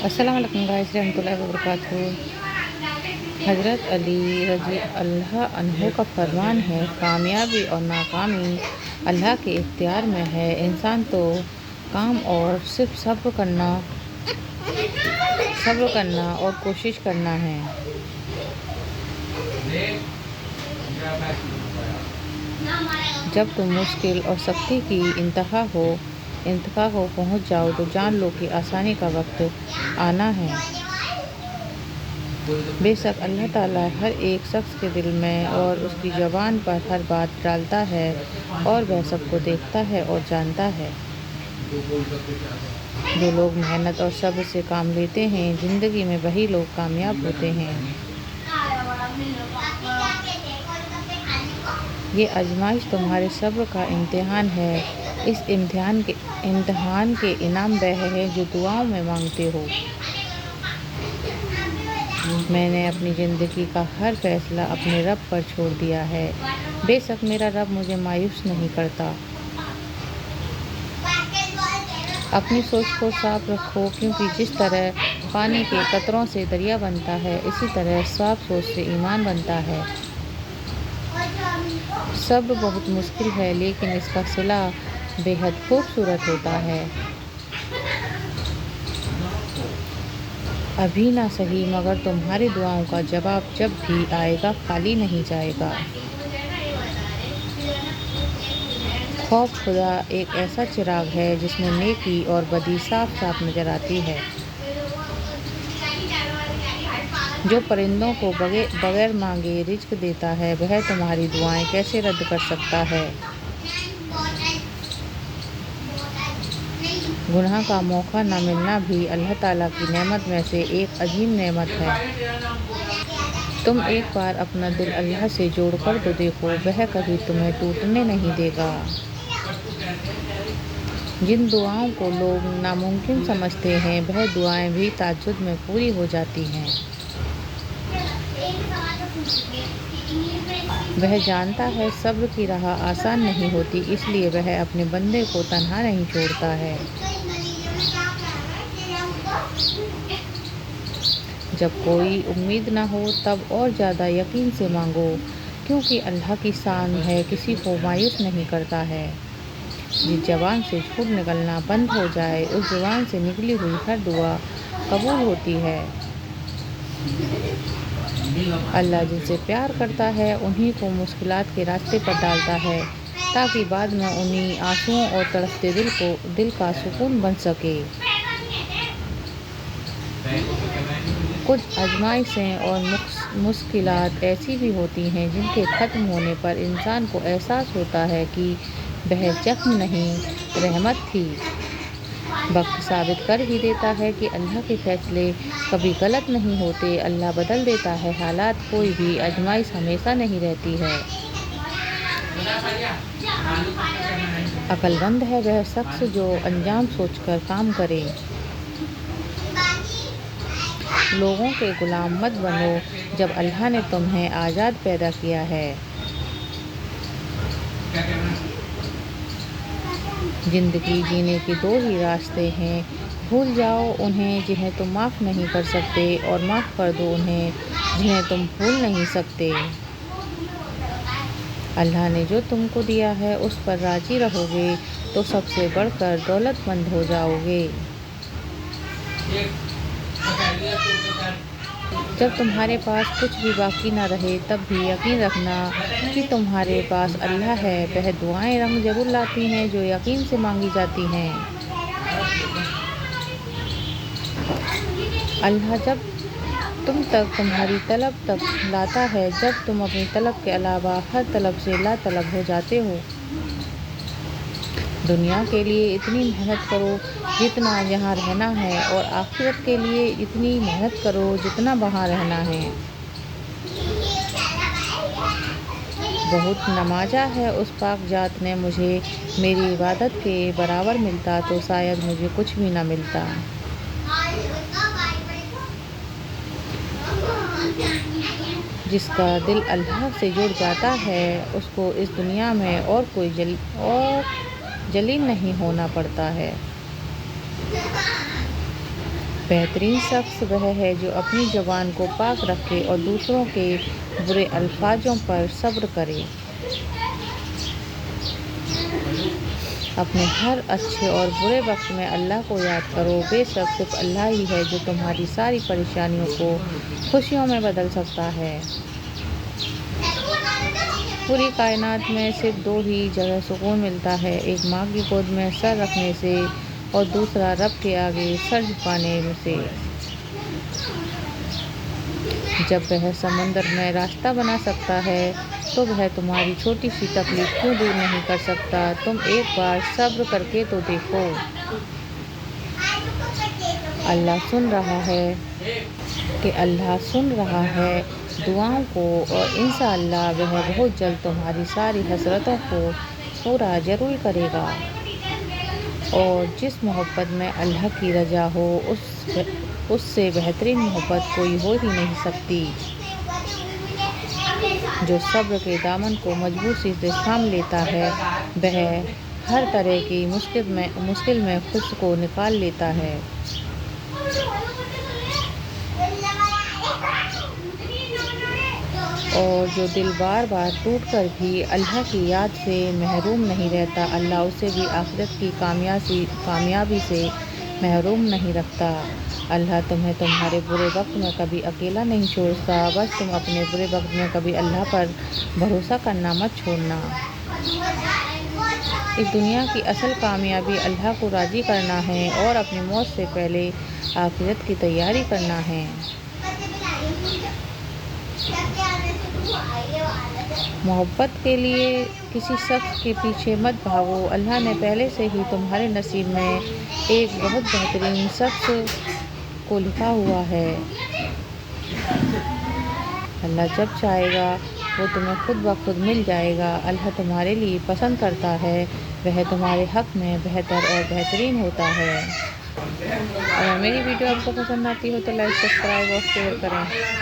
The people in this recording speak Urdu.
السلام علیکم گائز رحمۃ اللہ وبرکاتہ۔ حضرت علی رضی اللہ عنہ کا فرمان ہے، کامیابی اور ناکامی اللہ کے اختیار میں ہے، انسان تو کام اور صرف صبر کرنا اور کوشش کرنا ہے۔ جب تم مشکل اور سختی کی انتہا کو پہنچ جاؤ تو جان لو کہ آسانی کا وقت آنا ہے۔ بے شک اللہ تعالیٰ ہر ایک شخص کے دل میں اور اس کی زبان پر ہر بات ڈالتا ہے، اور وہ سب کو دیکھتا ہے اور جانتا ہے۔ جو لوگ محنت اور صبر سے کام لیتے ہیں، زندگی میں وہی لوگ کامیاب ہوتے ہیں۔ یہ آزمائش تمہارے صبر کا امتحان ہے۔ اس امتحان کے انعام وہ ہے جو دعاؤں میں مانگتے ہو۔ میں نے اپنی زندگی کا ہر فیصلہ اپنے رب پر چھوڑ دیا ہے، بے شک میرا رب مجھے مایوس نہیں کرتا۔ اپنی سوچ کو صاف رکھو، کیونکہ جس طرح پانی کے قطروں سے دریا بنتا ہے، اسی طرح صاف سوچ سے ایمان بنتا ہے۔ صبر بہت مشکل ہے، لیکن اس کا صلہ بے حد خوبصورت ہوتا ہے۔ ابھی نہ صحیح مگر تمہاری دعاؤں کا جواب جب بھی آئے گا خالی نہیں جائے گا۔ خوف خدا ایک ایسا چراغ ہے جس میں نیکی اور بدی صاف صاف نظر آتی ہے۔ جو پرندوں کو بغیر مانگے رزق دیتا ہے، وہ تمہاری دعائیں کیسے رد کر سکتا ہے؟ گناہ کا موقع نہ ملنا بھی اللہ تعالیٰ کی نعمت میں سے ایک عظیم نعمت ہے۔ تم ایک بار اپنا دل اللہ سے جوڑ کر تو دیکھو، وہ کبھی تمہیں ٹوٹنے نہیں دے گا۔ جن دعاؤں کو لوگ ناممکن سمجھتے ہیں، وہ دعائیں بھی تعجب میں پوری ہو جاتی ہیں۔ وہ جانتا ہے صبر کی راہ آسان نہیں ہوتی، اس لیے وہ اپنے بندے کو تنہا نہیں چھوڑتا ہے۔ جب کوئی امید نہ ہو تب اور زیادہ یقین سے مانگو، کیونکہ اللہ کی شان ہے کسی کو مایوس نہیں کرتا ہے۔ جس زبان سے جھوٹ نکلنا بند ہو جائے، اس زبان سے نکلی ہوئی ہر دعا قبول ہوتی ہے۔ اللہ جن سے پیار کرتا ہے انہی کو مشکلات کے راستے پر ڈالتا ہے، تاکہ بعد میں انہی آنسوؤں اور تڑپتے دل کا سکون بن سکے۔ کچھ آزمائشیں اور مشکلات ایسی بھی ہوتی ہیں جن کے ختم ہونے پر انسان کو احساس ہوتا ہے کہ وہ زخم نہیں، رحمت تھی۔ وقت ثابت کر ہی دیتا ہے کہ اللہ کے فیصلے کبھی غلط نہیں ہوتے، اللہ بدل دیتا ہے حالات، کوئی بھی آزمائش ہمیشہ نہیں رہتی ہے۔ عقل مند ہے وہ شخص جو انجام سوچ کر کام کرے۔ لوگوں کے غلام مت بنو جب اللہ نے تمہیں آزاد پیدا کیا ہے۔ زندگی جینے کے دو ہی راستے ہیں، بھول جاؤ انہیں جنہیں تم معاف نہیں کر سکتے، اور معاف کر دو انہیں جنہیں تم بھول نہیں سکتے۔ اللہ نے جو تم کو دیا ہے اس پر راضی رہو گے تو سب سے بڑھ کر دولت مند ہو جاؤ گے۔ جب تمہارے پاس کچھ بھی باقی نہ رہے تب بھی یقین رکھنا کہ تمہارے پاس اللہ ہے، وہ دعائیں رنگ ضرور لاتی ہیں جو یقین سے مانگی جاتی ہیں۔ اللہ جب تم تک تمہاری طلب تک لاتا ہے، جب تم اپنی طلب کے علاوہ ہر طلب سے لا طلب ہو جاتے ہو۔ دنیا کے لیے اتنی محنت کرو جتنا یہاں رہنا ہے، اور آخرت کے لیے اتنی محنت کرو جتنا وہاں رہنا ہے۔ بہت نوازا ہے اس پاک ذات نے مجھے، میری عبادت کے برابر ملتا تو شاید مجھے کچھ بھی نہ ملتا۔ جس کا دل اللہ سے جڑ جاتا ہے اس کو اس دنیا میں اور کوئی ذلیل نہیں ہونا پڑتا ہے۔ بہترین شخص وہ ہے جو اپنی زبان کو پاک رکھے اور دوسروں کے برے الفاظوں پر صبر کرے۔ اپنے ہر اچھے اور برے وقت میں اللہ کو یاد کرو، بے شک صرف اللہ ہی ہے جو تمہاری ساری پریشانیوں کو خوشیوں میں بدل سکتا ہے۔ پوری کائنات میں صرف دو ہی جگہ سکون ملتا ہے، ایک ماں کی گود میں سر رکھنے سے اور دوسرا رب کے آگے سر جھکانے سے۔ جب وہ سمندر میں راستہ بنا سکتا ہے تو وہ تمہاری چھوٹی سی تکلیف کیوں دور نہیں کر سکتا؟ تم ایک بار صبر کر کے تو دیکھو، اللہ سن رہا ہے دعاؤں کو، اور انشاءاللہ وہ بہت جلد تمہاری ساری حسرتوں کو پورا ضرور کرے گا۔ اور جس محبت میں اللہ کی رضا ہو اس سے بہترین محبت کوئی ہو ہی نہیں سکتی۔ جو صبر کے دامن کو مضبوطی سے تھام لیتا ہے وہ ہر طرح کی مشکل میں خود کو نکال لیتا ہے۔ اور جو دل بار بار ٹوٹ کر بھی اللہ کی یاد سے محروم نہیں رہتا، اللہ اسے بھی آخرت کی کامیابی سے محروم نہیں رکھتا۔ اللہ تمہیں تمہارے برے وقت میں کبھی اکیلا نہیں چھوڑتا، بس تم اپنے برے وقت میں کبھی اللہ پر بھروسہ کرنا مت چھوڑنا۔ اس دنیا کی اصل کامیابی اللہ کو راضی کرنا ہے اور اپنی موت سے پہلے آخرت کی تیاری کرنا ہے۔ محبت کے لیے کسی شخص کے پیچھے مت بھاگو، اللہ نے پہلے سے ہی تمہارے نصیب میں ایک بہت بہترین شخص کو لکھا ہوا ہے۔ اللہ جب چاہے گا وہ تمہیں خود بخود مل جائے گا۔ اللہ تمہارے لیے پسند کرتا ہے، وہ تمہارے حق میں بہتر اور بہترین ہوتا ہے۔ اگر میری ویڈیو آپ کو پسند آتی ہو تو لائک، سبسکرائب اور شیئر کریں۔